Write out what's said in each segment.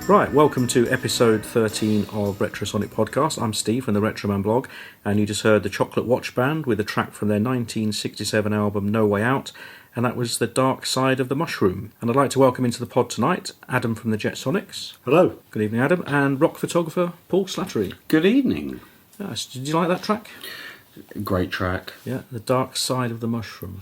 Right, welcome to episode 13 of Retrosonic Podcast. I'm Steve from the Retroman blog, and you just heard the Chocolate Watchband with a track from their 1967 album No Way Out, and that was The Dark Side of the Mushroom. And I'd like to welcome into the pod tonight Adam from the Jetsonics. Hello. Good evening, Adam. And rock photographer Paul Slattery. Good evening. Yes, did you like that track? Great track. Yeah, The Dark Side of the Mushroom.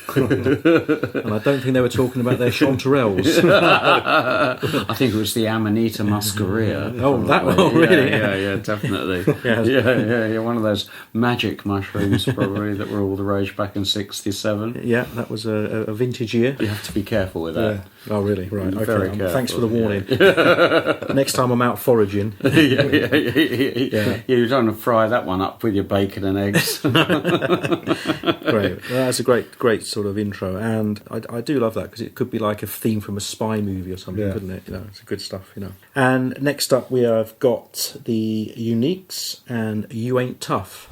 And I don't think they were talking about their chanterelles. I think it was the Amanita muscaria. Oh, that one, really? Yeah, definitely. Yes. Yeah, one of those magic mushrooms probably that were all the rage back in 67. Yeah, that was a vintage year. You have to be careful with that. Yeah. Oh, really? Right. Okay. Very careful. Thanks for the warning. Yeah. Next time I'm out foraging. Yeah. You don't want to fry that one up with your bacon and eggs. Great. Well, that's a great sort of intro, and I do love that because it could be like a theme from a spy movie or something, couldn't it? You know, it's good stuff. You know. And next up we have got the Uniques and You Ain't Tough.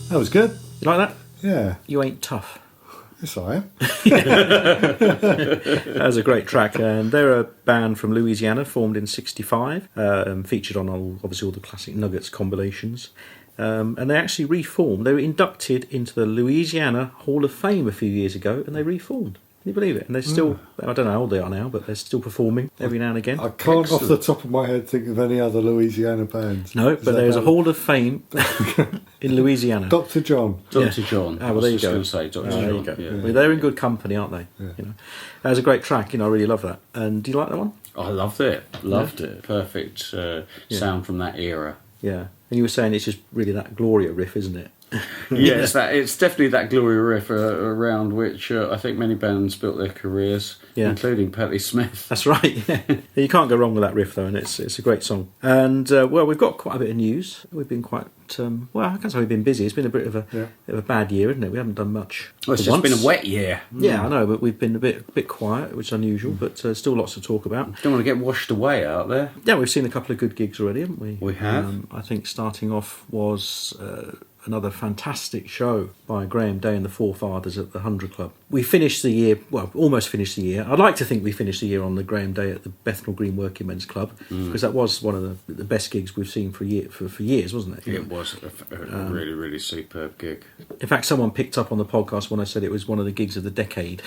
That was good. You like that? Yeah. You Ain't Tough. Yes, I am. That was a great track, and they're a band from Louisiana, formed in '65, featured on obviously all the classic Nuggets compilations. And they actually reformed. They were inducted into the Louisiana Hall of Fame a few years ago, and they reformed. Can you believe it? And they're still, I don't know how old they are now, but they're still performing every now and again. I can't off the top of my head think of any other Louisiana bands. No, but there's a Hall of Fame in Louisiana. Dr. John. Dr. John. Ah, well, there you go. Say Dr. There John. you go. Yeah. Well, they're in good company, aren't they? Yeah. You know, that was a great track. You know, I really love that. And do you like that one? I loved it. Loved it. Perfect sound from that era. Yeah. And you were saying it's just really that Gloria riff, isn't it? Yeah, it's definitely that glory riff around which I think many bands built their careers, including Patti Smith. That's right. Yeah. You can't go wrong with that riff, though, and it's a great song. And well, we've got quite a bit of news. We've been quite well. I can't say we've been busy. It's been a bit of a bad year, isn't it? We haven't done much. Well, it's just been a wet year. Yeah, I know, but we've been a bit quiet, which is unusual, but still lots to talk about. Don't want to get washed away out there. Yeah, we've seen a couple of good gigs already, haven't we? We have. I think starting off was another fantastic show by Graham Day and the Forefathers at the 100 Club. We finished the year, well, almost finished the year. I'd like to think we finished the year on the Graham Day at the Bethnal Green Working Men's Club, because that was one of the best gigs we've seen for years, wasn't it? It was a really, really superb gig. In fact, someone picked up on the podcast when I said it was one of the gigs of the decade.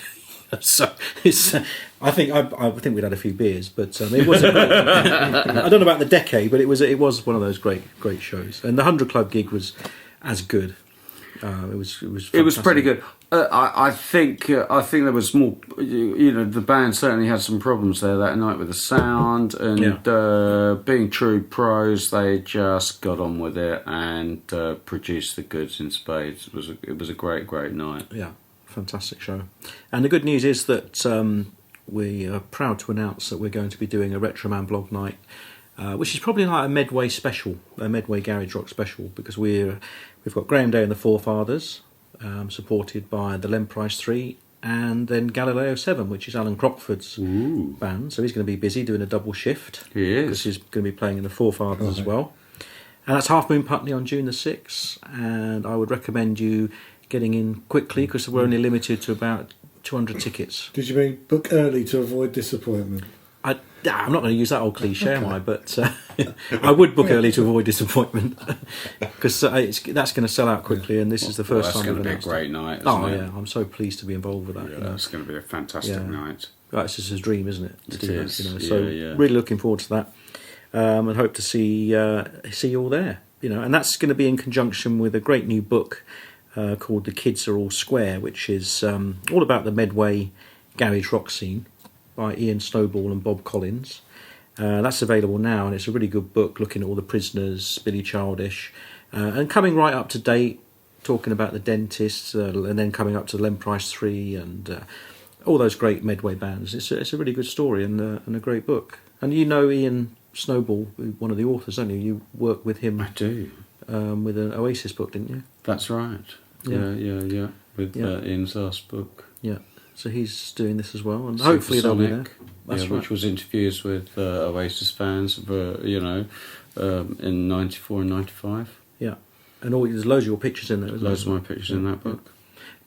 So it's. I think we'd had a few beers, but it was. I don't know about the decade, but it was one of those great shows, and the 100 Club gig was as good. It was pretty good. I think there was more. The band certainly had some problems there that night with the sound, and being true pros, they just got on with it and produced the goods in spades. It was a great night. Yeah, fantastic show. And the good news is that we are proud to announce that we're going to be doing a Retro Man blog night, which is probably like a Medway special, a Medway Garage Rock special, because we've got Graham Day and the Forefathers, supported by the Len Price 3, and then Galileo 7, which is Alan Crockford's band. So he's going to be busy doing a double shift. He is. Because he's going to be playing in the Forefathers as well. And that's Half Moon Putney on June the 6th. And I would recommend you getting in quickly, because we're only limited to about 200 tickets. Did you mean book early to avoid disappointment? I'm not going to use that old cliche, am I? But I would book early to avoid disappointment, because that's going to sell out quickly, and this is the first time. That's going to be a great night. Yeah, I'm so pleased to be involved with that. Yeah, it's going to be a fantastic night. That's just his dream, isn't it? It is. So really looking forward to that, and hope to see you all there. And that's going to be in conjunction with a great new book called "The Kids Are All Square," which is all about the Medway garage rock scene, by Ian Snowball and Bob Collins. That's available now, and it's a really good book looking at all the Prisoners, Billy Childish, and coming right up to date, talking about the Dentists, and then coming up to Len Price 3 and all those great Medway bands. It's a really good story and a great book. And Ian Snowball, one of the authors, don't you? You worked with him. I do. With an Oasis book, didn't you? That's right. Yeah. With Ian's last book. Yeah. So he's doing this as well, and hopefully they'll be there. That's right. Which was interviews with Oasis fans, in '94 and '95. Yeah, and there's loads of your pictures in there. Loads of my pictures in that book.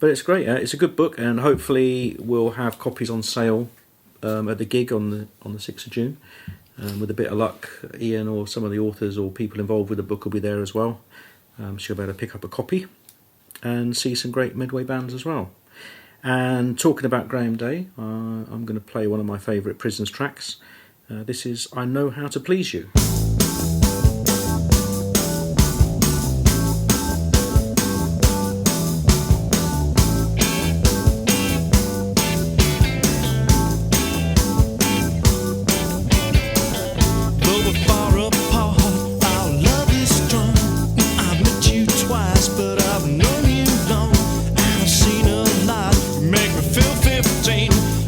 But it's great. It's a good book, and hopefully we'll have copies on sale at the gig on the 6th of June. With a bit of luck, Ian or some of the authors or people involved with the book will be there as well. So you'll be able to pick up a copy and see some great Medway bands as well. And talking about Graham Day, I'm going to play one of my favourite Prisoners tracks. This is I Know How to Please You.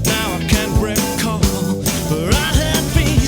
Now I can't recall where I had been.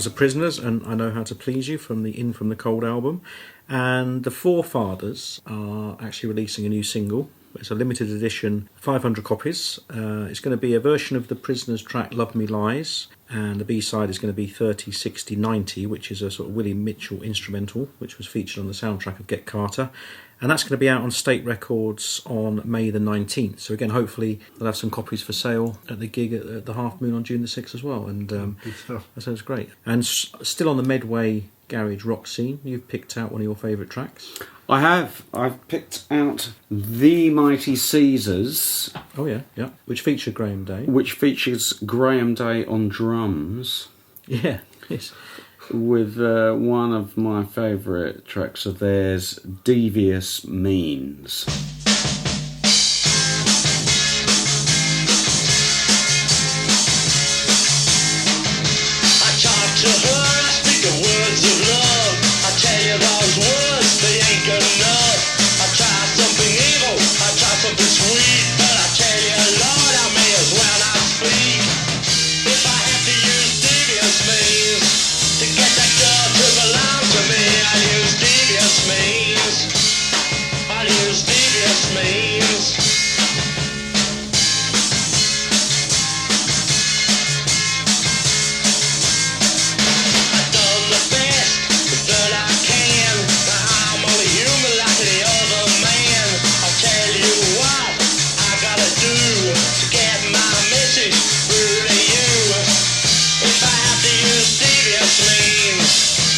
was The Prisoners and I Know How to Please You from the In From the Cold album. And the Forefathers are actually releasing a new single. It's a limited edition, 500 copies. It's going to be a version of the Prisoners track Love Me Lies, and the B-side is going to be 30, 60, 90, which is a sort of Willie Mitchell instrumental, which was featured on the soundtrack of Get Carter. And that's going to be out on State Records on May the 19th. So again, hopefully they'll have some copies for sale at the gig at the Half Moon on June the 6th as well. And Good stuff. that sounds great. And still on the Medway Garage Rock scene, you've picked out one of your favourite tracks. I have. I've picked out The Mighty Caesars. Oh yeah, yeah. Which featured Graham Day. Which features Graham Day on drums. Yeah, yes. With one of my favourite tracks of theirs, Devious Means. I talk to her, I speak the words of love. I tell you those words, they ain't good enough. I try something evil, I try something sweet, but I tell you, Lord, I may as well not speak. If I have to use devious means to get that girl to belong to me, I'll use devious means. I'll use devious means. I've done the best that I can. I'm only human like the other man. I'll tell you what I gotta do to get my message through to you. If I have to use devious means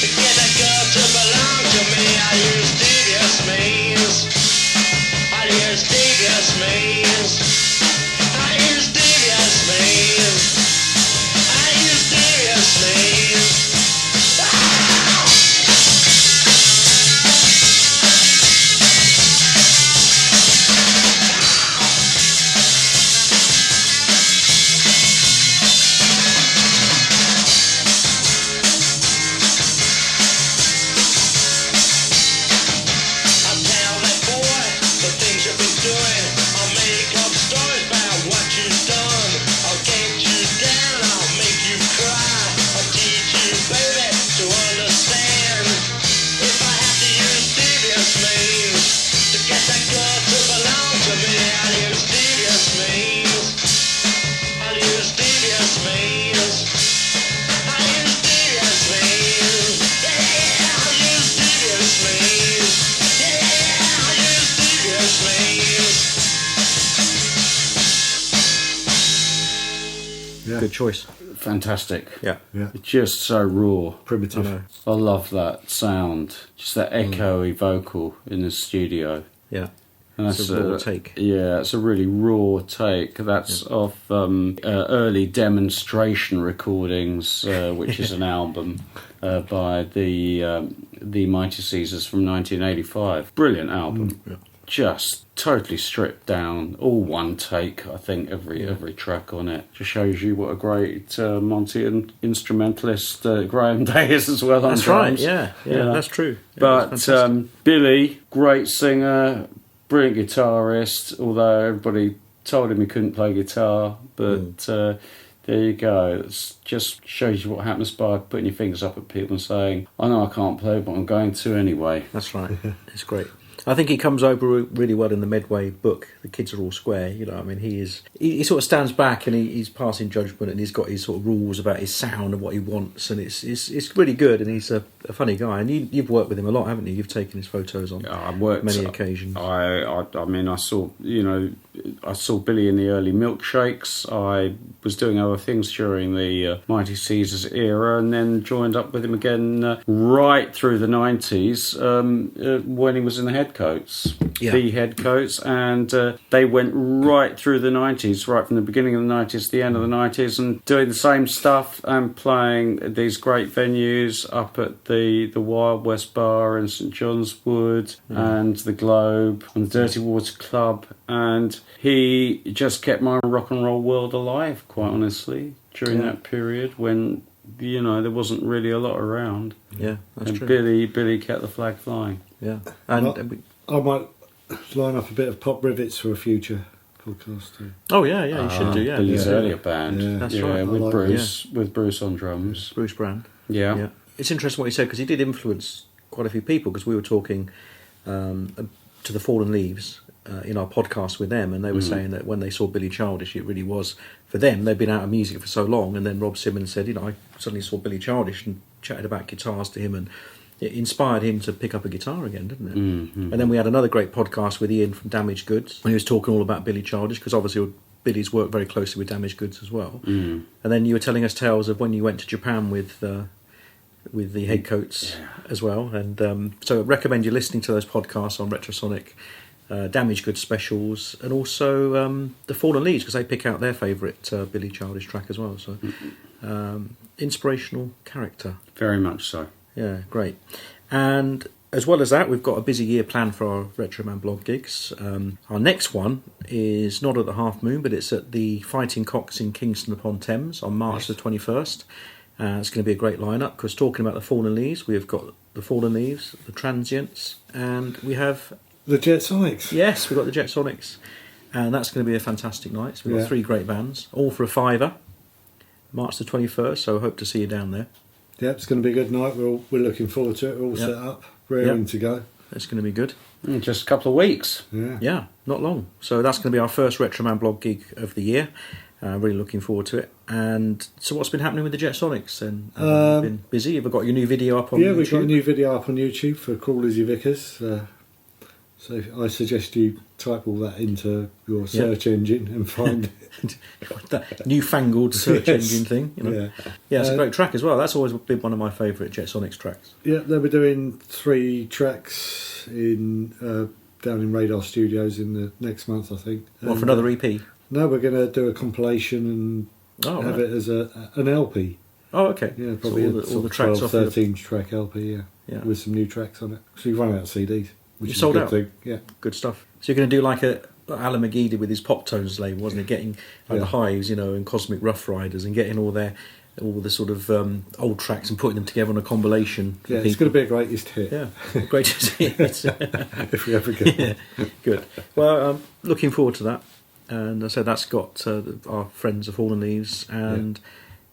to get a girl to belong to me, I'll use devious means. I'll use devious means. I'll use devious means. I'll use devious means. I'll tell that boy the things you've been doing. I'll make up stories about what you've done. I'll get you down, I'll make you cry. I'll teach you, baby, to understand. If I have to use devious means to get that girl to belong to me, I'll use devious means. I'll use devious means. I'll use devious means. Yeah, I'll use devious means. Yeah, I'll use devious means. Yeah. Good choice. Fantastic. Yeah. Yeah. Just so raw. Primitive. I know. I love that sound. Just that echoey vocal in the studio. Yeah. And It's a raw take. Yeah, it's a really raw take. That's off early demonstration recordings, which is an album by the Mighty Caesars from 1985. Brilliant album. Yeah. Just totally stripped down, all one take. I think every track on it just shows you what a great Monty instrumentalist Graham Day is as well. That's on right, drums. yeah, that's true. Yeah, But that's fantastic. Billy, great singer, brilliant guitarist, although everybody told him he couldn't play guitar. But there you go. It just shows you what happens by putting your fingers up at people and saying, I know I can't play, but I'm going to anyway. That's right. It's great. I think he comes over really well in the Medway book. The Kids Are All Square. You know, I mean, he sort of stands back and he's passing judgment, and he's got his sort of rules about his sound and what he wants, and it's really good. And he's a funny guy. And you've worked with him a lot, haven't you? You've taken his photos on many occasions. I mean, I saw Billy in the early Milkshakes. I was doing other things during the Mighty Caesars era, and then joined up with him again right through the 90s when he was in the Headcoats. Yeah. The Headcoats, and they went right through the 90s, right from the beginning of the 90s to the end of the 90s, and doing the same stuff and playing these great venues up at the Wild West Bar in St John's Wood and the Globe and the Dirty Water Club, and he just kept my rock and roll world alive, quite honestly, during that period when there wasn't really a lot around. Yeah, that's and true. Billy kept the flag flying. Yeah, Well, and I might line up a bit of Pop Rivets for a future podcast too. oh yeah, you should do. Yeah, Billy's yeah. earlier band. Yeah. That's right. With I like Bruce on drums. Bruce Brand. Yeah. It's interesting what he said, because he did influence quite a few people, because we were talking to the Fallen Leaves in our podcast with them, and they were saying that when they saw Billy Childish, it really was, for them, they'd been out of music for so long, and then Rob Simmons said, I suddenly saw Billy Childish and chatted about guitars to him, and it inspired him to pick up a guitar again, didn't it? And then we had another great podcast with Ian from Damaged Goods, and he was talking all about Billy Childish, because obviously Billy's worked very closely with Damaged Goods as well. And then you were telling us tales of when you went to Japan with the Headcoats as well, and so I recommend you listening to those podcasts on Retrosonic, Damaged Goods specials, and also the Fallen Leaves, because they pick out their favourite Billy Childish track as well. So inspirational character, very much so. Yeah, great. And as well as that, we've got a busy year planned for our Retro Man blog gigs. Our next one is not at the Half Moon, but it's at the Fighting Cocks in Kingston upon Thames on March the 21st. It's going to be a great lineup, because talking about the Fallen Leaves, we've got the Fallen Leaves, the Transients, and we have The Jetsonics. Yes, we've got the Jetsonics, and that's going to be a fantastic night. So we've got 3 great bands, all for a £5, March the 21st, so I hope to see you down there. Yep, it's going to be a good night. We're looking forward to it. We're all set up, raring to go. It's going to be good. Just a couple of weeks. Yeah, not long. So that's going to be our first Retro Man blog gig of the year. Really looking forward to it. And so what's been happening with the Jetsonics then? Been busy? Have you got your new video up on YouTube? Yeah, we've got a new video up on YouTube for Crawl Lizzie Vickers. So I suggest you type all that into your search engine and find that newfangled search engine thing. Yeah, it's a great track as well. That's always been one of my favourite Jetsonics tracks. Yeah, they'll be doing 3 tracks down in Radar Studios in the next month, I think. What, for another EP? No, we're going to do a compilation and have it as an LP. Oh, okay. Yeah, probably so all the tracks 12, 13 track LP, with some new tracks on it. So you've run out of CDs. Which you is sold a good out? thing. Yeah. Good stuff. So you're going to do like Alan McGee did with his Pop Tones label, wasn't he? Getting the Hives, and Cosmic Rough Riders, and getting all the sort of old tracks and putting them together on a compilation. Yeah, it's going to be a greatest hit. Yeah, greatest hit. If we ever get one. Yeah, good. Well, I'm looking forward to that. And I said that's got our friends of Fallen Leaves and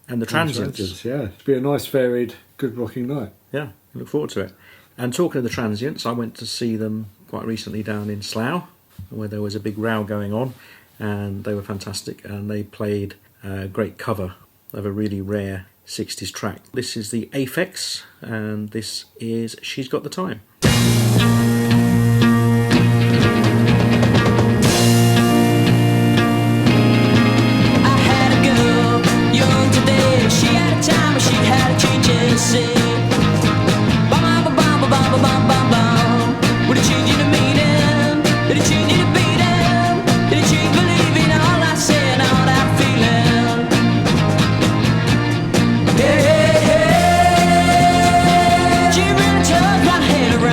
the Transients. Yeah, it'll be a nice, varied, good rocking night. Yeah, I look forward to it. And talking of the Transients, I went to see them quite recently down in Slough, where there was a big row going on, and they were fantastic, and they played a great cover of a really rare 60s track. This is the Afex, and this is She's Got the Time. She really took my head around.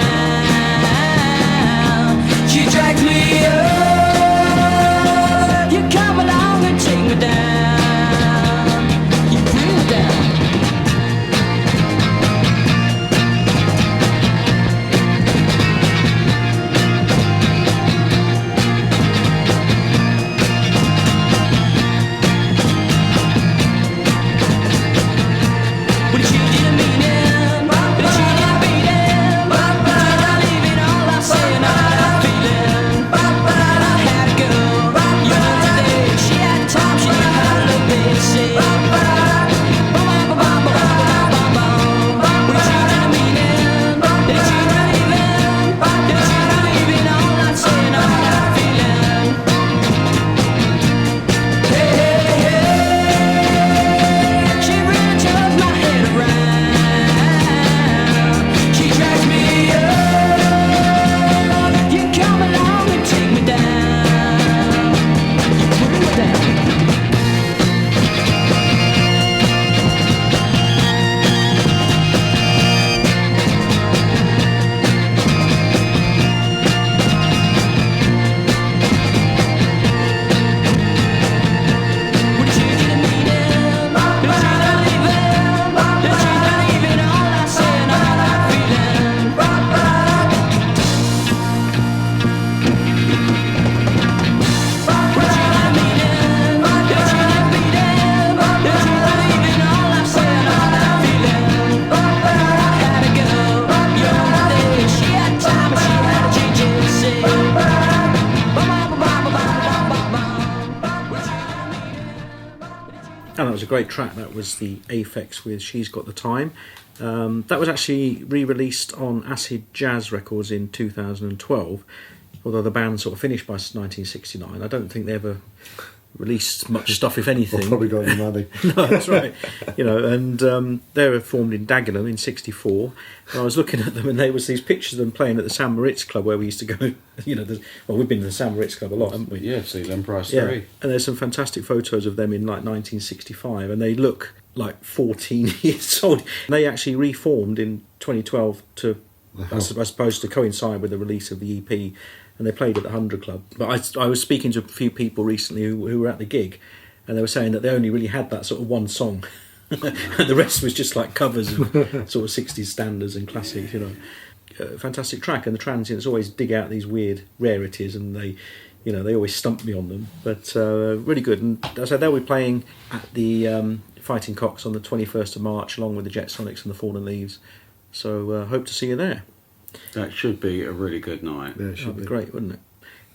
And that was a great track. That was the Afex with She's Got the Time. That was actually re-released on Acid Jazz Records in 2012, although the band sort of finished by 1969. I don't think they ever released much stuff, if anything. Well, probably got the money. No, that's right. And they were formed in Dagenham in '64. And I was looking at them, and there was these pictures of them playing at the San Moritz Club where we used to go. We've been to the San Moritz Club a lot, haven't we? Yeah, see Len Price 3. And there's some fantastic photos of them in like 1965, and they look like 14 years old. And they actually reformed in 2012 to, I suppose, to coincide with the release of the EP. And they played at the 100 Club. But I was speaking to a few people recently who were at the gig, and they were saying that they only really had that sort of one song. And the rest was just like covers of sort of 60s standards and classics, Fantastic track, and the Transients always dig out these weird rarities, and they always stump me on them. But really good. And so they'll be playing at the Fighting Cocks on the 21st of March, along with the Jetsonics and the Fallen Leaves. So hope to see you there. That should be a really good night. Yeah, it That'd should be be great, wouldn't it?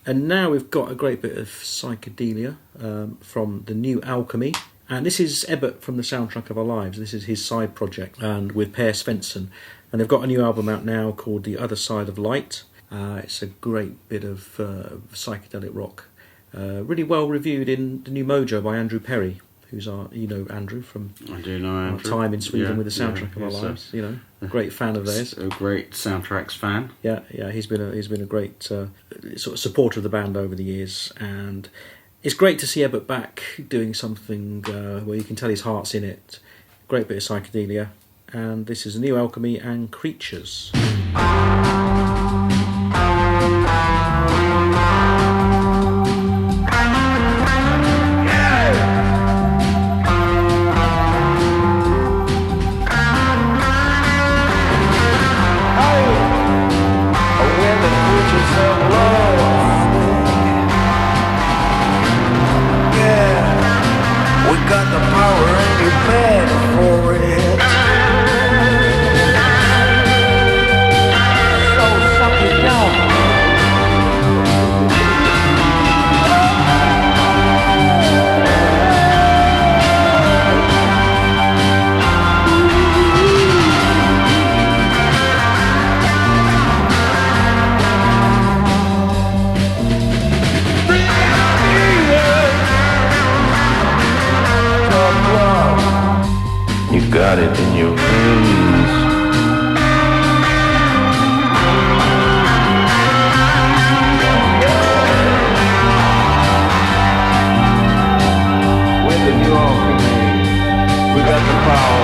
And now we've got a great bit of Psychedelia from the new Alchemy. And this is Ebbot from the Soundtrack of Our Lives. This is his side project, and with Per Svensson. And they've got a new album out now called The Other Side of Light. It's a great bit of psychedelic rock. Really well reviewed in the new Mojo by Andrew Perry, who's Andrew from I do know Andrew. our time in Sweden with the Soundtrack of Our Lives. Great fan of theirs. A great soundtracks fan. Yeah. He's been a great sort of supporter of the band over the years, and it's great to see Ebbot back doing something where you can tell his heart's in it. Great bit of psychedelia, and this is a new Alchemy and Creatures. Got the power and you paid for it. So suck it down. You got it in your veins. We're the new Alchemy. We got the power.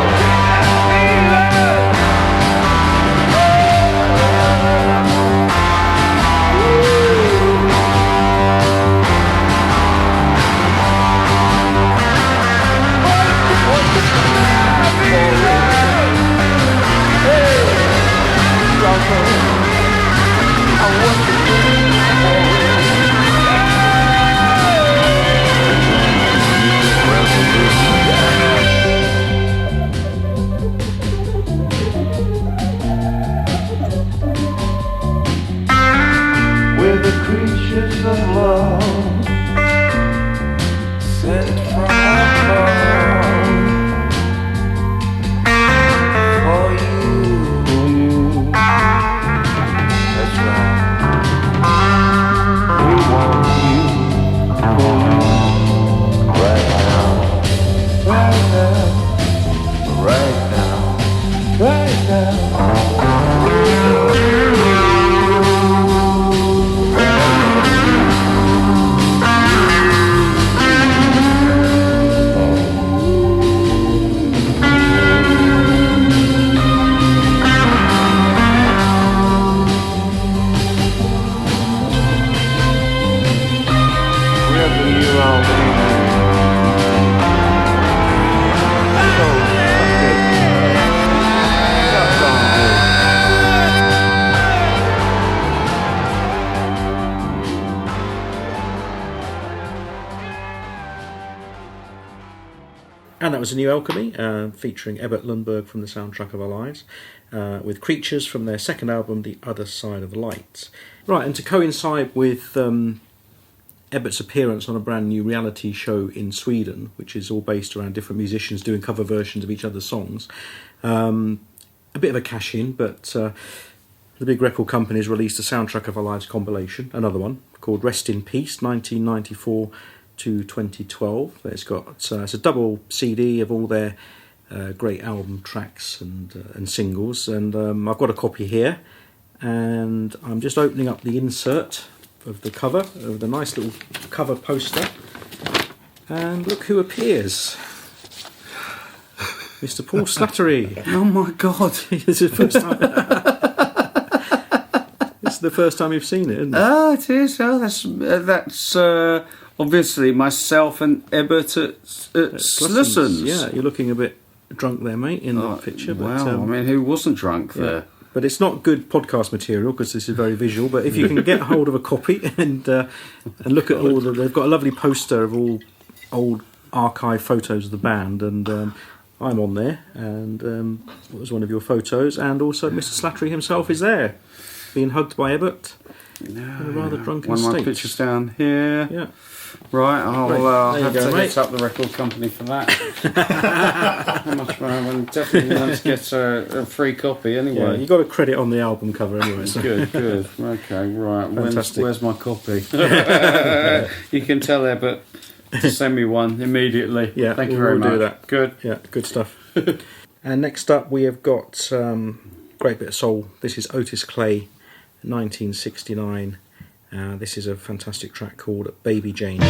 We're the creatures of love, sent from above for you. That's right. We want you for you right now, right now, right now, right now. And that was a new Alchemy, featuring Ebbot Lundberg from the Soundtrack of Our Lives, with Creatures from their second album, The Other Side of Light. Right, and to coincide with Ebbert's appearance on a brand new reality show in Sweden, which is all based around different musicians doing cover versions of each other's songs. A bit of a cash-in, but the big record company has released a Soundtrack of Our Lives compilation, another one, called Rest in Peace, 1994 to 2012. It's a double CD of all their great album tracks and singles, and I've got a copy here, and I'm just opening up the insert of the cover, of the nice little cover poster, and look who appears. Mr. Paul Slattery. Oh my God! This is the first time. This is the first time you've seen it, isn't it? Oh, it is. Oh, that's obviously myself and Ebbert at Slusson's. Yeah, you're looking a bit drunk there, mate, in that picture. Well, but, I mean, who wasn't drunk there? But it's not good podcast material because this is very visual. But if you can get hold of a copy and look at all they've got a lovely poster of all old archive photos of the band, and I'm on there, and it was one of your photos, and also Mr. Slattery himself is there, being hugged by Ebbert in a rather drunken One of my state. pictures down here. Yeah. Right, I'll There you have go, to mate. hit up the record company for that. How much more? I definitely want to get a free copy Yeah, anyway. you got a credit on the album cover anyway. So. Good. Okay, right. Fantastic. Where's my copy? You can tell Ebbert to send me one immediately. Yeah, thank you we'll very much. do that. Good. Yeah, good stuff. And next up we have got great bit of soul. This is Otis Clay, 1969. This is a fantastic track called Baby Jane.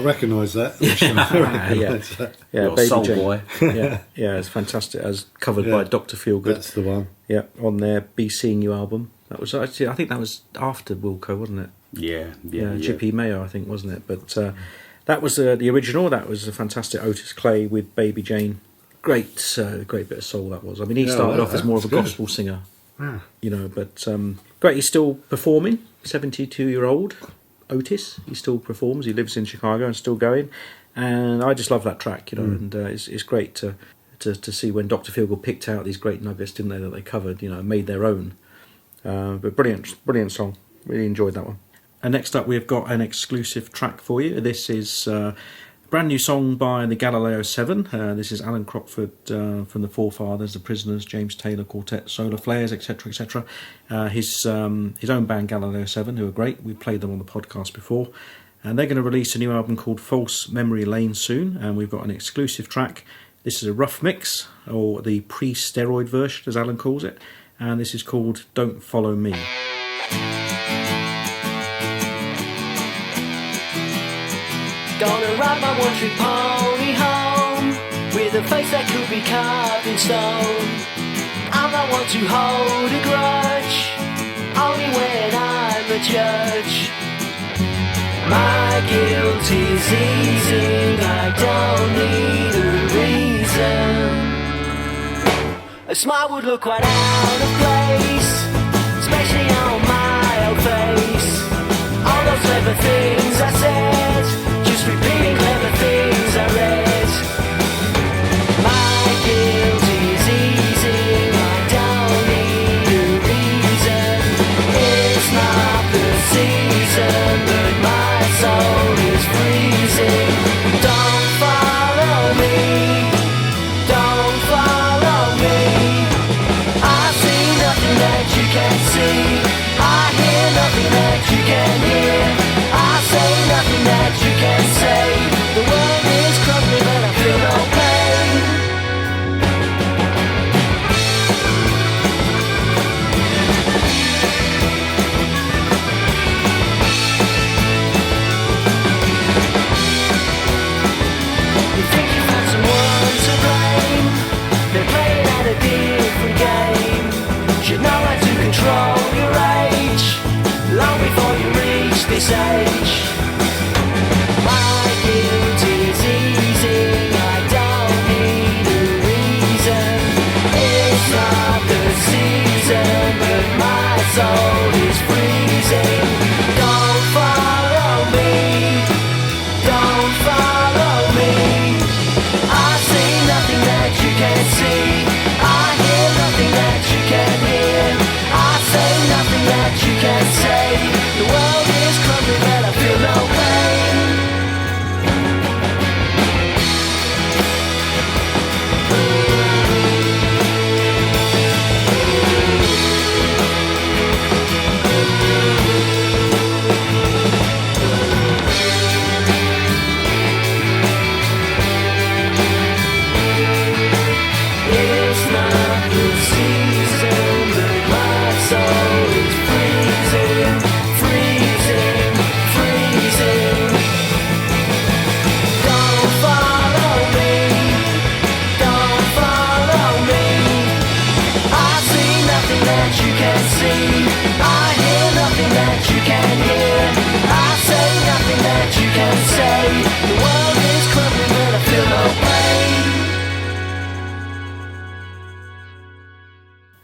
Recognise that. Yeah, Little Baby soul Jane. boy. yeah, it's fantastic. As covered by Dr. Feelgood. That's the one. Yeah, on their Be Seeing You album. That was actually, I think that was after Wilco, wasn't it? Yeah. Chippy Mayo, I think, wasn't it? But that was the original. That was a fantastic Otis Clay with Baby Jane. Great bit of soul that was. I mean, he started off as more of a gospel singer, but great. He's still performing. 72-year-old Otis. He still performs. He lives in Chicago and still going. And I just love that track, and it's great to see when Dr. Feelgood picked out these great nuggets, didn't they, that they covered, and made their own. But brilliant song. Really enjoyed that one. And next up, we've got an exclusive track for you. This is a brand new song by the Galileo 7. This is Alan Crockford from the Forefathers, the Prisoners, James Taylor Quartet, Solar Flares, etc., etc. His own band Galileo 7, who are great. We've played them on the podcast before. And they're going to release a new album called False Memory Lane soon. And we've got an exclusive track. This is a rough mix, or the pre-steroid version, as Alan calls it. And this is called Don't Follow Me. Gonna ride my one-trick pony home with a face that could be carved in stone. I'm not one to hold a grudge, only when I'm a judge. My guilt is easing, I don't need a reason. A smile would look quite out of place, especially on my old face. All those clever things I said, just repeating clever things I read. My guilt is easing, I don't need a reason. It's not the season, but my soul is freezing. Don't follow me, don't follow me. I see nothing that you can see, I hear nothing that you can hear, I say nothing that you can say. The world is crumbling and I feel no pain. You think you found someone to blame, they're playing at a different game. Should know how to control your rage long before you reach this age. My guilt is easing, I don't need a reason. It's not the season, but my soul is freezing. Don't follow me, don't follow me. I see nothing that you can see, I hear nothing that you can hear, I say nothing that you can say. The world is crumbling and I feel no pain. It's not the season, but my soul is freezing, freezing, freezing. Don't follow me, don't follow me. I see nothing that you can see, I hear nothing that you can hear, I say nothing that you can say. The world is crumbling and I feel no pain.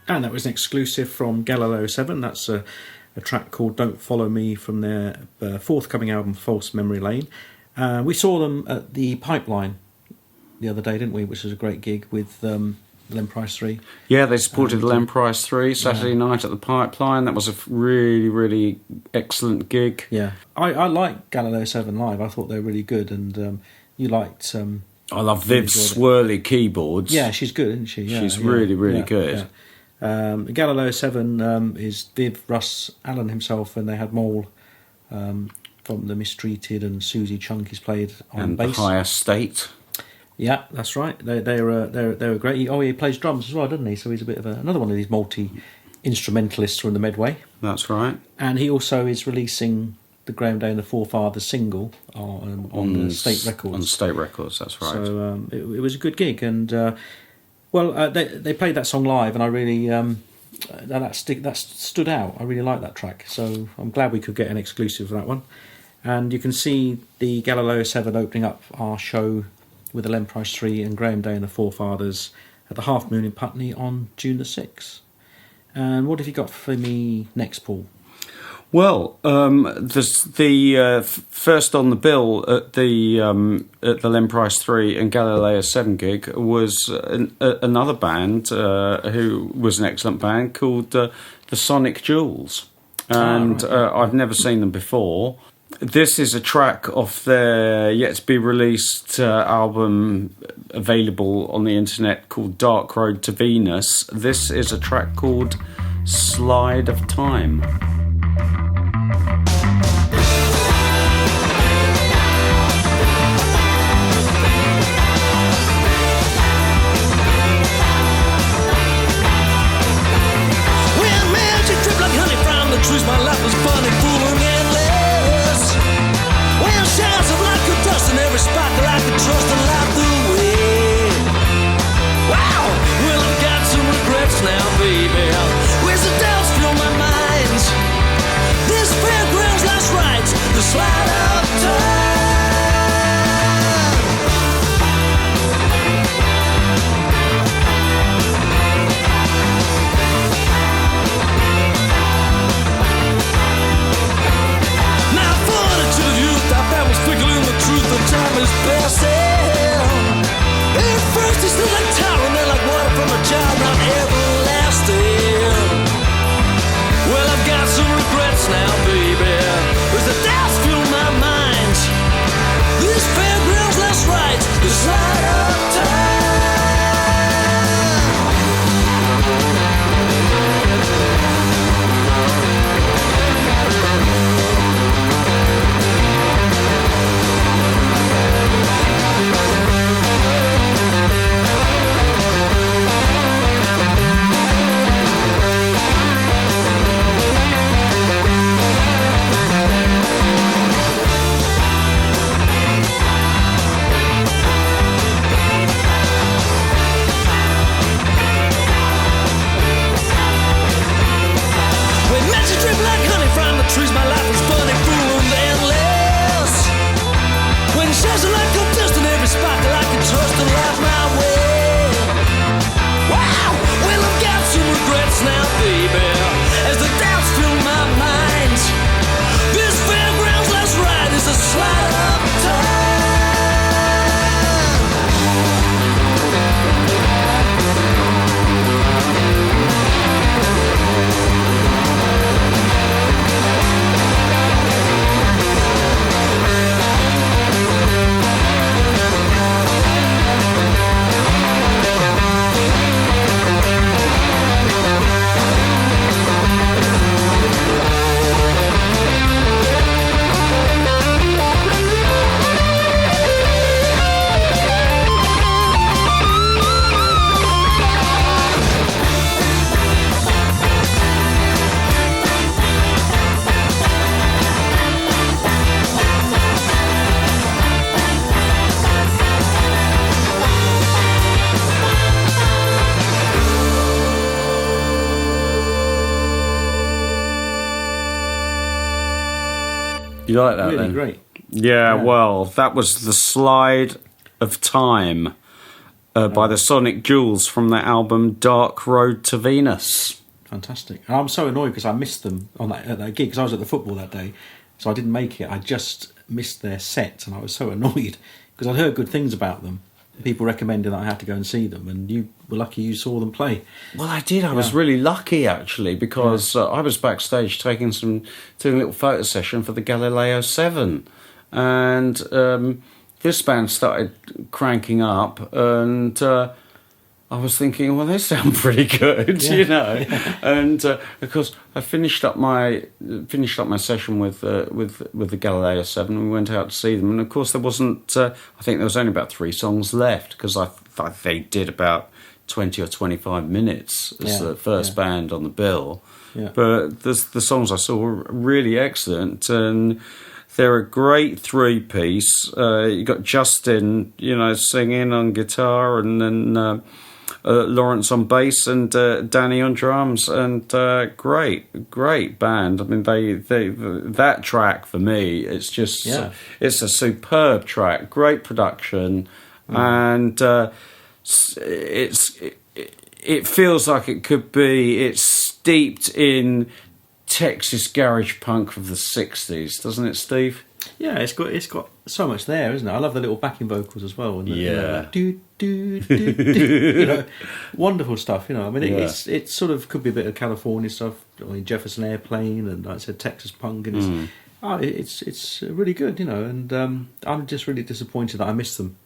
And that was an exclusive from Galileo 7. That's a track called Don't Follow Me from their forthcoming album False Memory Lane. We saw them at the Pipeline the other day, didn't we? Which was a great gig with Len Price 3. Yeah, they supported Len Price 3 Saturday night at the Pipeline. That was a really, really excellent gig. Yeah. I like Galileo 7 live. I thought they were really good. And you liked... I love Viv's swirly keyboards. Yeah, she's good, isn't she? Yeah, She's really, really good. Yeah. Galileo 7 is Viv, Russ, Alan himself, and they had Mole from The Mistreated, and Susie Chunk is played on And bass. the Higher State. Yeah, that's right. They were great. He plays drums as well, doesn't he? So he's a bit of another one of these multi-instrumentalists from the Medway. That's right. And he also is releasing the Graham Day The Forefathers single on the State Records. On State Records, that's right. So it was a good gig, and they played that song live, and I really that stood out. I really liked that track, so I'm glad we could get an exclusive for that one. And you can see the Galileo 7 opening up our show with the Len Price 3 and Graham Day and the Forefathers at the Half Moon in Putney on June the 6th. And what have you got for me next, Paul? Well, the first on the bill at the Len Price 3 and Galileo 7 gig was another band who was an excellent band called the Sonic Jewels. And I've never seen them before. This is a track off their yet to be released album available on the internet called Dark Road to Venus. This is a track called Slide of Time. Truth, my life was fun and cool and endless. When showers of light could dust and every sparkle I could trust and light the way. Wow, well I've got some regrets now, baby. Where's the doubts fill my mind? This fairground's last rites, the slide of time. The time is passing. At first it's still like tar and then like water from a jar, not everlasting. Well, I've got some regrets now, baby. As the doubts fill my mind. This fairground's last rites, the slide of time. Trees, my life was fun and cool and endless. When shares of light come dust and every sparkle I can trust and light my way. Wow, well I've got some regrets now, baby, as the doubts fill my mind. This fairground's last ride is a slide of time. You like that, really then? great. Yeah, well, that was The Slide of Time by the Sonic Jewels from their album Dark Road to Venus. Fantastic. And I'm so annoyed because I missed them on at that gig because I was at the football that day, so I didn't make it. I just missed their set and I was so annoyed because I'd heard good things about them. People recommended that I had to go and see them, and you were lucky you saw them play. Well, I did. I was really lucky, actually, because I was backstage doing a little photo session for the Galileo 7. And this band started cranking up, and I was thinking, well, they sound pretty good, you know. Yeah. And of course, I finished up my session with the Galileo 7, and we went out to see them. And of course, there wasn't. I think there was only about 3 songs left because I thought they did about 20 or 25 minutes as the first band on the bill. Yeah. But the songs I saw were really excellent, and they're a great 3-piece. You got Justin, singing on guitar, and then Lawrence on bass, and Danny on drums, and great band. I mean, they that track for me, it's just it's a superb track, great production, and it feels like it could be. It's steeped in Texas garage punk of the 60s, doesn't it, Steve? Yeah, it's got so much there, isn't it? I love the little backing vocals as well. And wonderful stuff. I mean, it sort of could be a bit of California stuff. I mean, Jefferson Airplane, and like I said, Texas punk, and It's really good, and I'm just really disappointed that I missed them.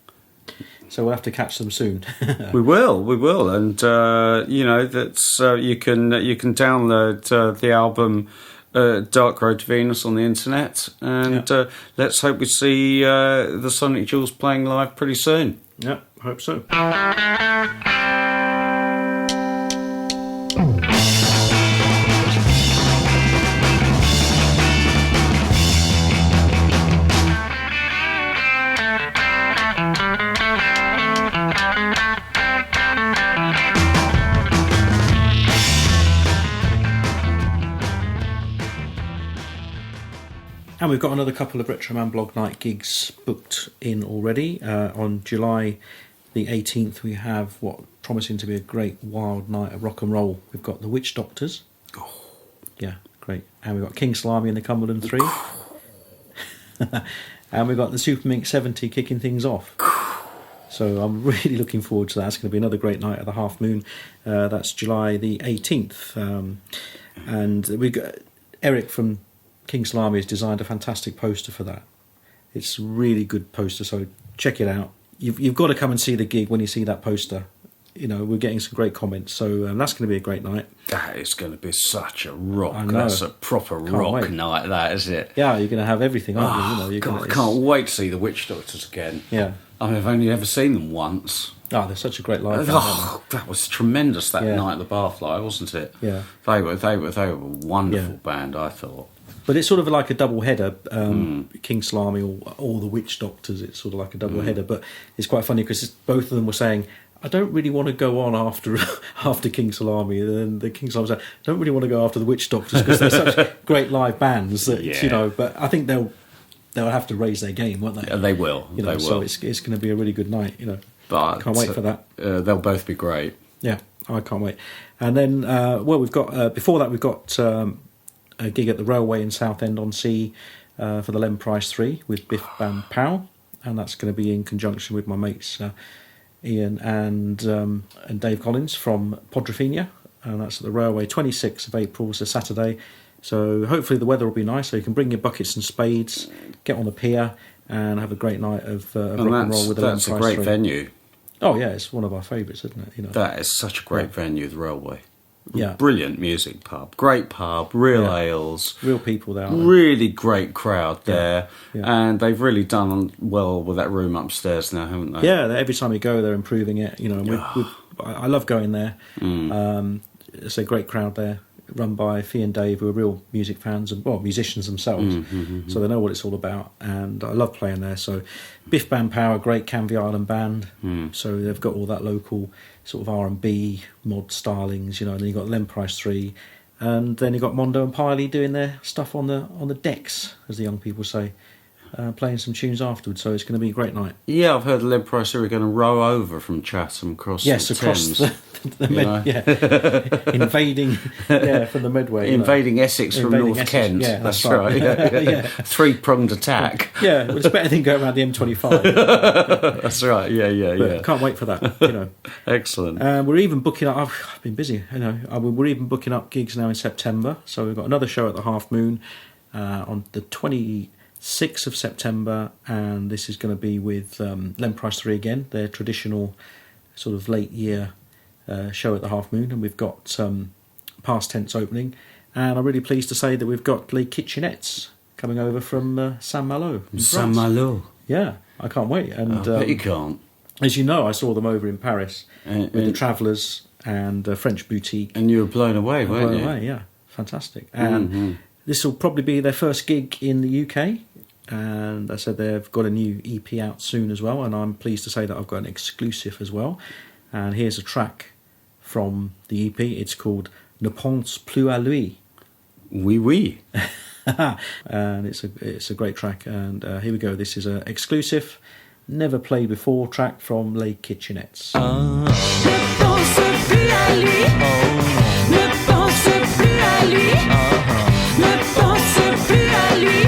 So we'll have to catch them soon. We will, and that's you can download the album Dark Road to Venus on the internet, and let's hope we see the Sonic Jewels playing live pretty soon. Yeah, hope so. And we've got another couple of Retroman Blog Night gigs booked in already. On July the 18th, we have what promising to be a great wild night of rock and roll. We've got the WitchDoktors. Oh. Yeah, great. And we've got King Slimy and the Cumberland 3. And we've got the Superminx 70 kicking things off. So I'm really looking forward to that. It's going to be another great night at the Half Moon. That's July the 18th. And we got Eric from King Salami has designed a fantastic poster for that. It's a really good poster, so check it out. You've got to come and see the gig when you see that poster. We're getting some great comments, so that's going to be a great night. That is going to be such a rock. That's a proper rock night, that, isn't it? Yeah, you're going to have everything, aren't you? God, I can't wait to see the WitchDoktors again. Yeah. I've only ever seen them once. Oh, they're such a great live band. That was tremendous night at the Barfly, wasn't it? Yeah. They were a wonderful band, I thought. But it's sort of like a double header, King Salami or the WitchDoktors. It's sort of like a double header, but it's quite funny because both of them were saying, I don't really want to go on after King Salami. And then the King Salami said, I don't really want to go after the WitchDoktors because they're such great live bands that But I think they'll have to raise their game, won't they? They will. They will. So it's going to be a really good night. But can't wait for that. They'll both be great. Yeah, I can't wait. And then, we've got before that we've got a gig at the Railway in Southend-on-Sea for the Len Price 3 with Biff Bam Pow, and that's going to be in conjunction with my mates Ian and Dave Collins from Podrafina, and that's at the Railway, 26th of April, it's a Saturday. So hopefully the weather will be nice, so you can bring your buckets and spades, get on the pier, and have a great night of rock and roll with the Len Price 3. That's a great venue. Oh yeah, it's one of our favourites, isn't it? That is such a great venue, the Railway. Yeah. Brilliant music pub, great pub, real ales, real people there, really great crowd there, Yeah. And they've really done well with that room upstairs now, haven't they? Yeah, every time you go, they're improving it. And I love going there. It's a great crowd there, run by Fee and Dave, who are real music fans and musicians themselves, so they know what it's all about. And I love playing there. So, Biff Bam Power, great Canvey Island band. So they've got all that local sort of R&B mod stylings, and then you've got Len Price 3, and then you've got Mondo and Piley doing their stuff on the decks, as the young people say, playing some tunes afterwards. So it's going to be a great night. Yeah, I've heard Len Price are going to row over from Chatham across the Thames. Invading from the Medway. Invading Essex from North Essex. Kent. Yeah, that's right. Yeah. Three-pronged attack. Yeah, well, it's better than going around the M25. That's right, yeah. Can't wait for that, Excellent. We're even booking up, I've been busy, we're even booking up gigs now in September. So we've got another show at the Half Moon on the 26th of September, and this is going to be with Len Price 3 again, their traditional sort of late year show at the Half Moon, and we've got Past Tense opening, and I'm really pleased to say that we've got Les Kitchenettes coming over from Saint-Malo. Saint-Malo. Yeah, I can't wait. And but you can't. As you know, I saw them over in Paris with the Travellers and French Boutique. And you were blown away, weren't you? Blown away, yeah. Fantastic. And this will probably be their first gig in the UK. And I said they've got a new EP out soon as well, and I'm pleased to say that I've got an exclusive as well. And here's a track from the EP. It's called Ne pense plus à lui. Oui, oui. And it's a great track. And here we go. This is an exclusive, never played before track from Les Kitchenettes. Ne pense plus à lui. Ne pense plus à lui. Ne pense plus à lui.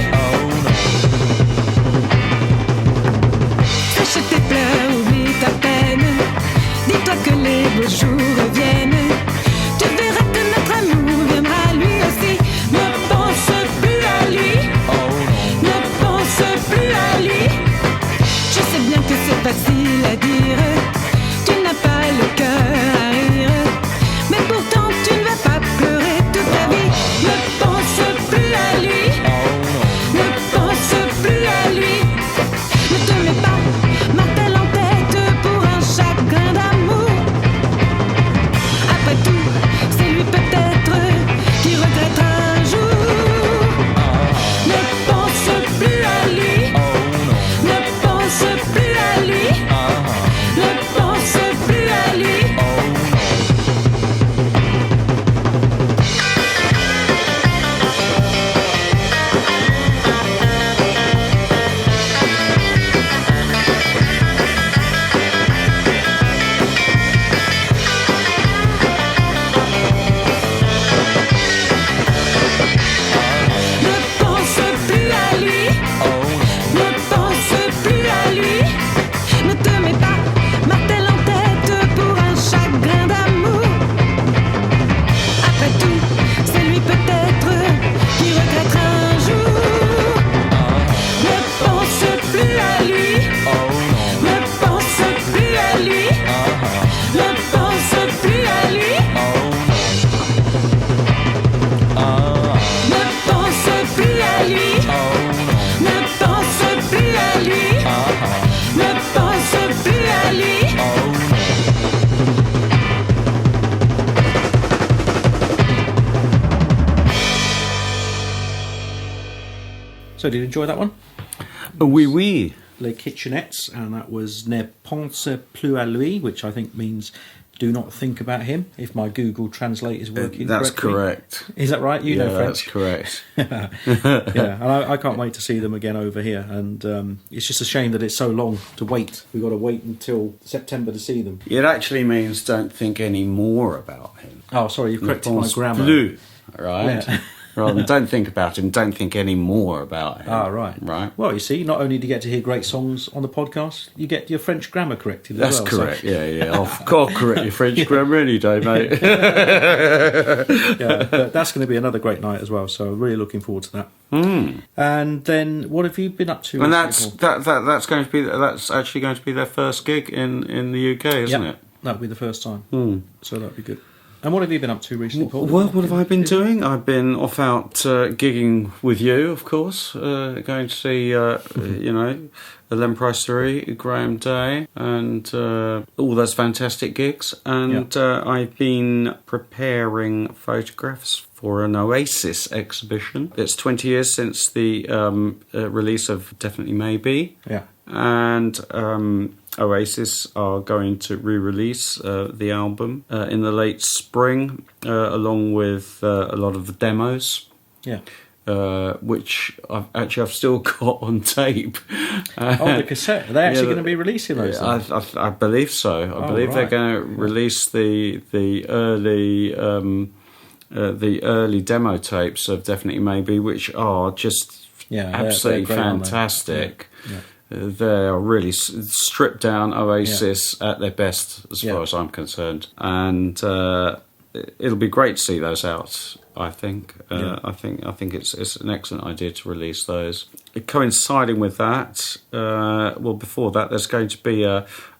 Sèche tes pleurs, oublie ta peine. Dis-toi que les beaux jours reviennent. Tu verras que notre amour viendra lui aussi. Ne pense plus à lui. So did you enjoy that one? Oui, oui. Les Kitchenettes, and that was Ne pense plus à lui, which I think means do not think about him, if my Google Translate is working That's correctly. correct. Is that right? You know That's French. correct. Yeah, and I can't wait to see them again over here. And it's just a shame that it's so long to wait. We've got to wait until September to see them. It actually means don't think any more about him. Oh, sorry, you've corrected my pense grammar. plus, right? Yeah. Rather than don't think about him, don't think any more about him. Ah, right. Right. Well, you see, not only do you get to hear great songs on the podcast, you get your French grammar corrected That's as well. correct. Yeah. I'll correct your French grammar any day, mate. Yeah, but that's going to be another great night as well. So really looking forward to that. And then, what have you been up to? And recently, that's Paul? that's actually going to be their first gig in the UK, isn't Yep, it? that'll be the first time. So that'll be good. And what have you been up to recently, Paul? Well, what have I been doing? I've been off out gigging with you, of course, going to see, the Len Price, Graham Day, and all those fantastic gigs. And I've been preparing photographs for an Oasis exhibition. It's 20 years since the release of Definitely Maybe. Yeah. And Oasis are going to re-release the album in the late spring, along with a lot of the demos. Yeah. Which I've still got on tape. The cassette. Are they actually going to be releasing those? I believe so. I believe they're going to release the early demo tapes of Definitely Maybe, which are just absolutely they're great, fantastic. Yeah. They are really stripped down Oasis at their best, as far as I'm concerned, and it'll be great to see those out. I think. I think it's an excellent idea to release those. Coinciding with that, before that, there's going to be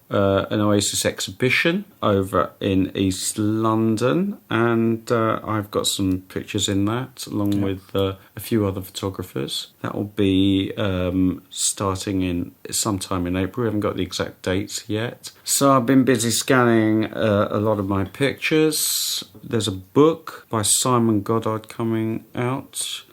an Oasis exhibition over in East London, and I've got some pictures in that, along with a few other photographers. That will be starting in sometime in April. We haven't got the exact dates yet. So I've been busy scanning a lot of my pictures. There's a book by Simon Goddard coming out.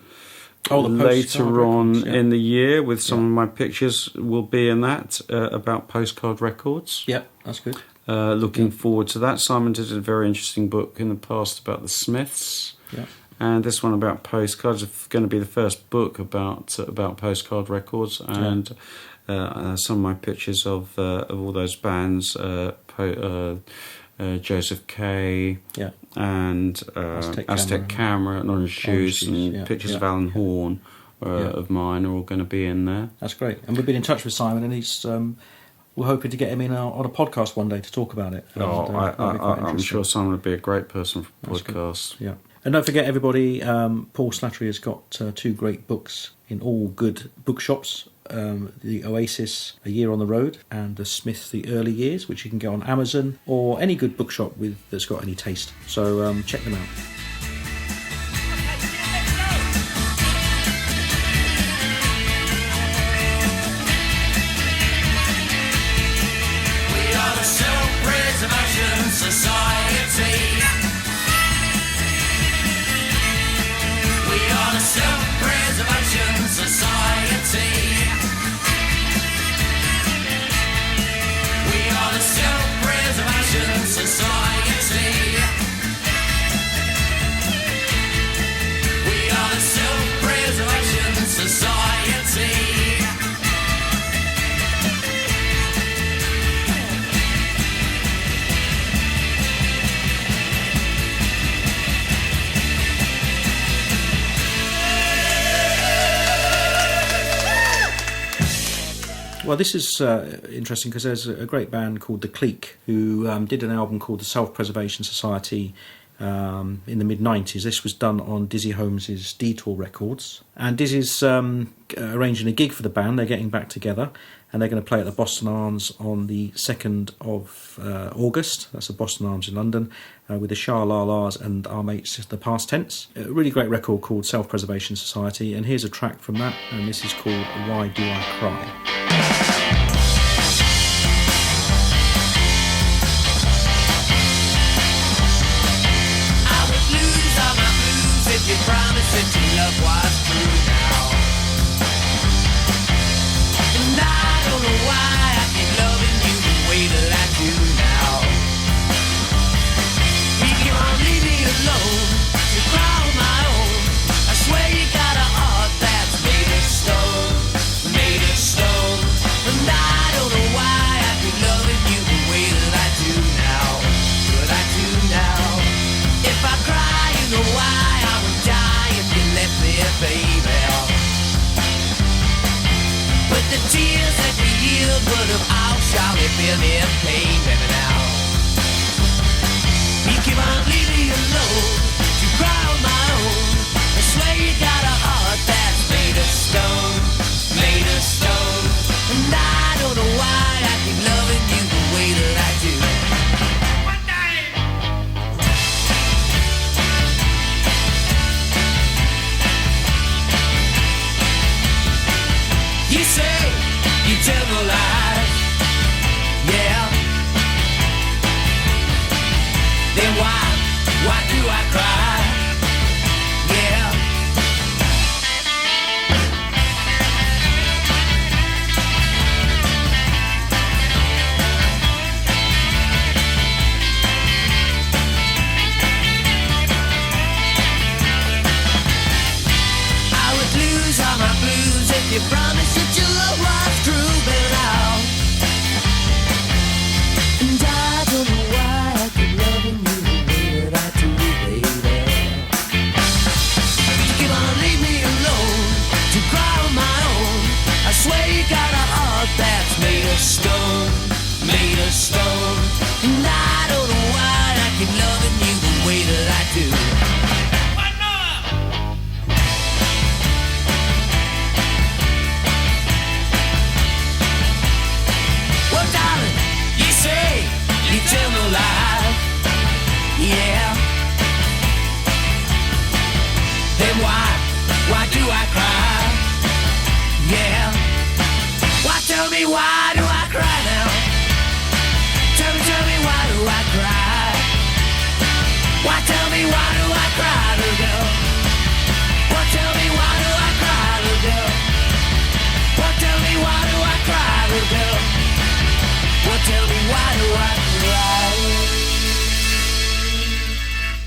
Later on in the year, with some of my pictures will be in that about postcard records. Yep, that's good. Looking forward to that. Simon did a very interesting book in the past about the Smiths, and this one about postcards is going to be the first book about postcard records, and some of my pictures of all those bands. Joseph K. And Aztec Camera and Orange Juice and pictures of Alan Horn of mine are all going to be in there. That's great. And we've been in touch with Simon, and he's we're hoping to get him in on a podcast one day to talk about it. I'm sure Simon would be a great person for podcasts. Yeah. And don't forget, everybody, Paul Slattery has got two great books in all good bookshops. The Oasis, A Year on the Road, and The Smiths, The Early Years, which you can get on Amazon or any good bookshop that's got any taste. So check them out. We are the Self-Preservation Society. We are the Self-Preservation Society. We are the Self-Preservation Society. We are the Self-Preservation Society. Well, this is interesting because there's a great band called The Clique who did an album called the Self-Preservation Society in the mid-90s. This was done on Dizzy Holmes' Detour Records. And Dizzy's arranging a gig for the band. They're getting back together and they're going to play at the Boston Arms on the 2nd of August. That's the Boston Arms in London with the Shah La Las and our mates, the Past Tense. A really great record called Self-Preservation Society. And here's a track from that, and this is called Why Do I Cry? If you promise that your love was true now, the tears that we yield would have all surely been in pain, baby, now. You keep on leaving me alone to cry on my own. I swear you got a heart that's made of stone, made of stone. And I don't know why I keep loving you the way that I do. You say you tell no lies, yeah. Then why do I cry? Yeah. I would lose all my blues if you promised that your love was true, baby, now. And I don't know why I keep loving you the way that I do, baby. You keep on leaving me alone to cry on my own. I swear you got a heart that's made of stone, made of stone. And I don't know why I keep loving you the way that I do. Well, darling, you say you tell no lie, yeah. Then why do I cry? Yeah. Why tell me why do I cry now? Tell me why do I cry? Why tell me why do I cry, little girl? Why tell me why do I cry, little girl? Why tell me why do I cry, little girl? Well, tell me why do I cry?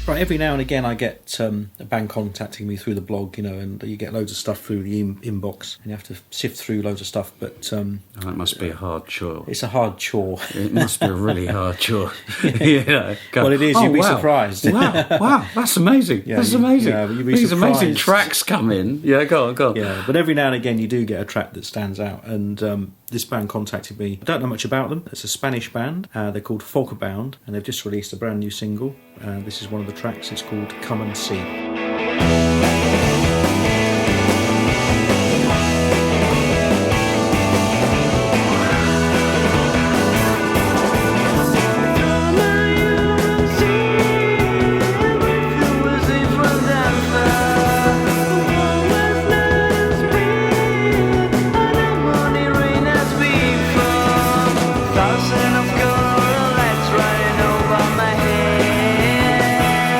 Right, every now and again I get a band contacting me through the blog, you know, and you get loads of stuff through the inbox, and you have to sift through loads of stuff, but That must be a hard chore. it's a hard chore. It must be a really hard chore. Yeah. Well, it is. You'll be surprised. Wow, that's amazing. Yeah, that's amazing. yeah, you'd be These amazing surprised. tracks come in. Yeah, go on. Yeah, but every now and again you do get a track that stands out, and this band contacted me. I don't know much about them. It's a Spanish band. They're called Fogbound, and they've just released a brand new single. This is one of the tracks. It's called Come and See.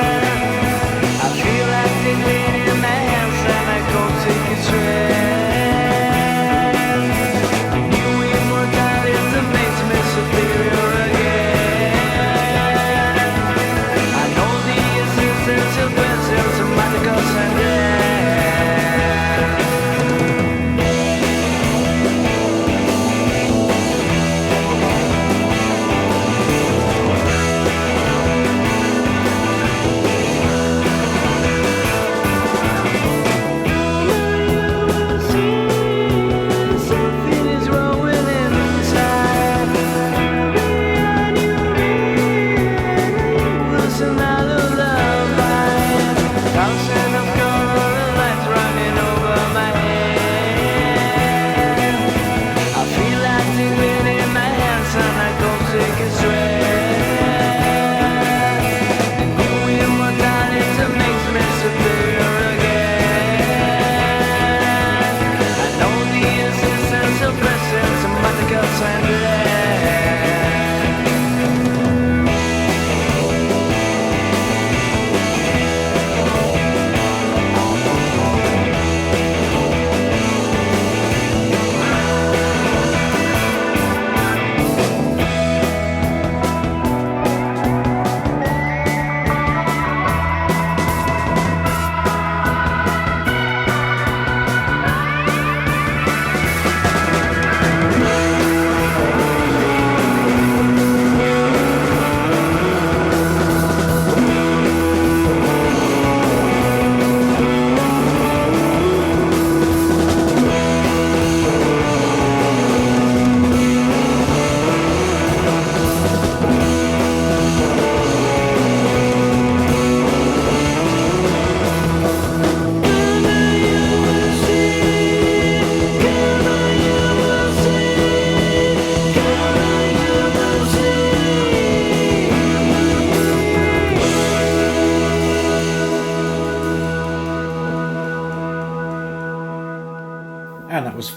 I feel like the wind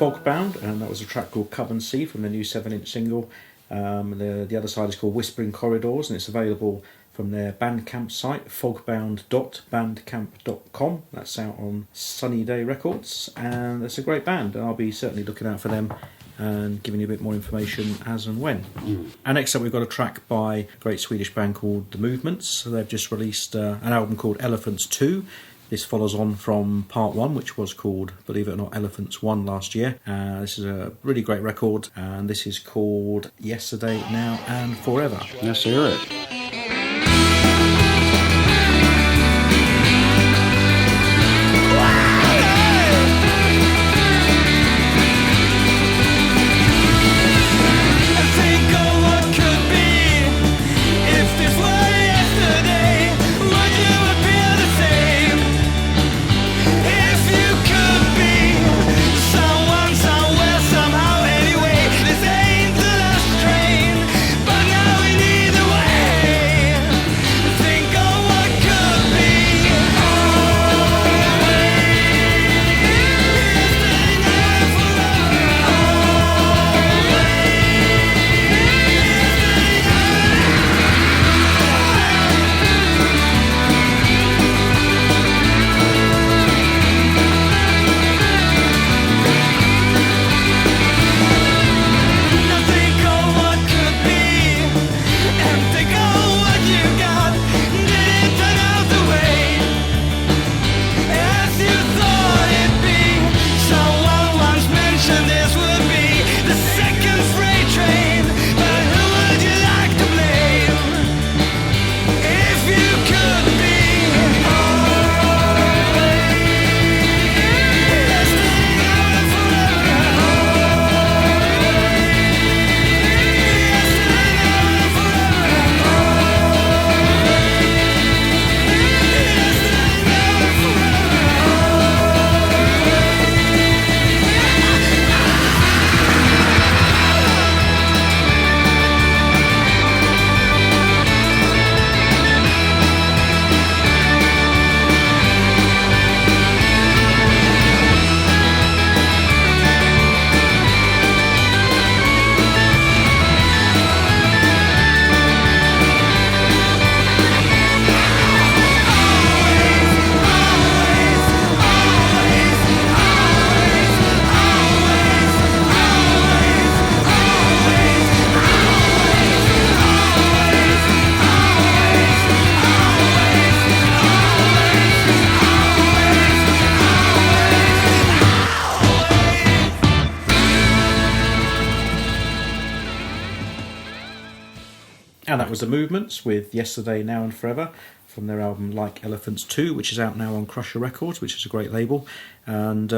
Fogbound, and that was a track called Cub and See from the new 7-inch single. The other side is called Whispering Corridors, and it's available from their Bandcamp site, fogbound.bandcamp.com. That's out on Sunny Day Records, and it's a great band, and I'll be certainly looking out for them and giving you a bit more information as and when. And next up we've got a track by a great Swedish band called The Movements. So they've just released an album called Elephants 2. This follows on from part 1, which was called, believe it or not, Elephants 1 last year. This is a really great record, and this is called Yesterday, Now and Forever. Let's hear it. And that was The Movements with Yesterday, Now and Forever from their album Like Elephants 2, which is out now on Crusher Records, which is a great label. And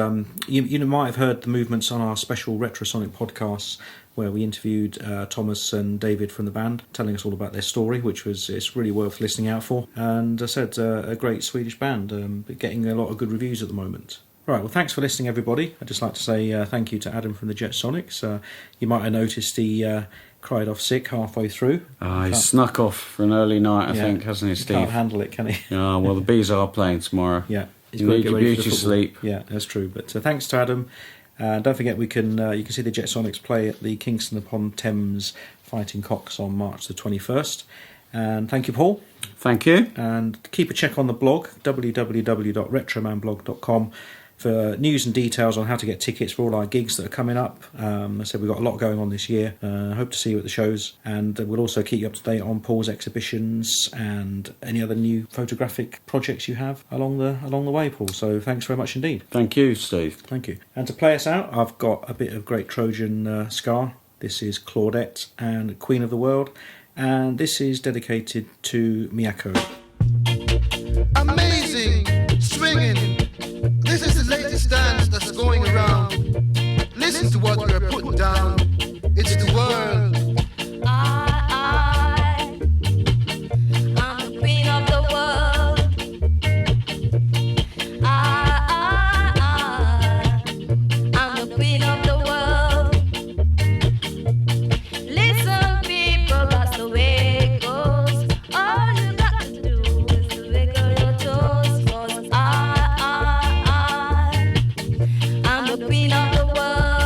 you might have heard The Movements on our special Retrosonic podcasts where we interviewed Thomas and David from the band, telling us all about their story, which it's really worth listening out for. And I said, a great Swedish band, getting a lot of good reviews at the moment. Right, well, thanks for listening, everybody. I'd just like to say thank you to Adam from the Jetsonics. You might have noticed he cried off sick halfway through. He snuck off for an early night, I think, hasn't he, Steve? Can't handle it, can he? Well, the Bees are playing tomorrow. Yeah. You need your beauty sleep. Yeah, that's true. But thanks to Adam. Don't forget, you can see the Jetsonics play at the Kingston upon Thames Fighting Cocks on March the 21st. And thank you, Paul. Thank you. And keep a check on the blog, www.retromanblog.com, for news and details on how to get tickets for all our gigs that are coming up. I said we've got a lot going on this year. Hope to see you at the shows, and we'll also keep you up to date on Paul's exhibitions and any other new photographic projects you have along the way, Paul. So thanks very much indeed. Thank you, Steve. Thank you. And to play us out, I've got a bit of great Trojan Ska. This is Claudette and Queen of the World, and this is dedicated to Miyako. Amazing, swinging. This is the latest dance that's going around. Listen to what we're putting down. It's the world. I'm the queen of the world. I'm the queen of the world. Listen, people, that's the way it goes. All you got to do is to wiggle your toes. 'Cause I'm the queen of the world.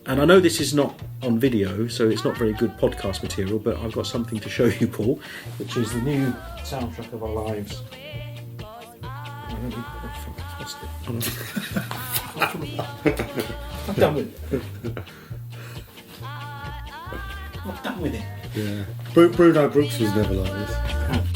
And I know this is not on video, so it's not very good podcast material, but I've got something to show you, Paul, which is the new soundtrack of our lives. I'm done with it. I'm done with it. Yeah. Bruno Brooks was never like this.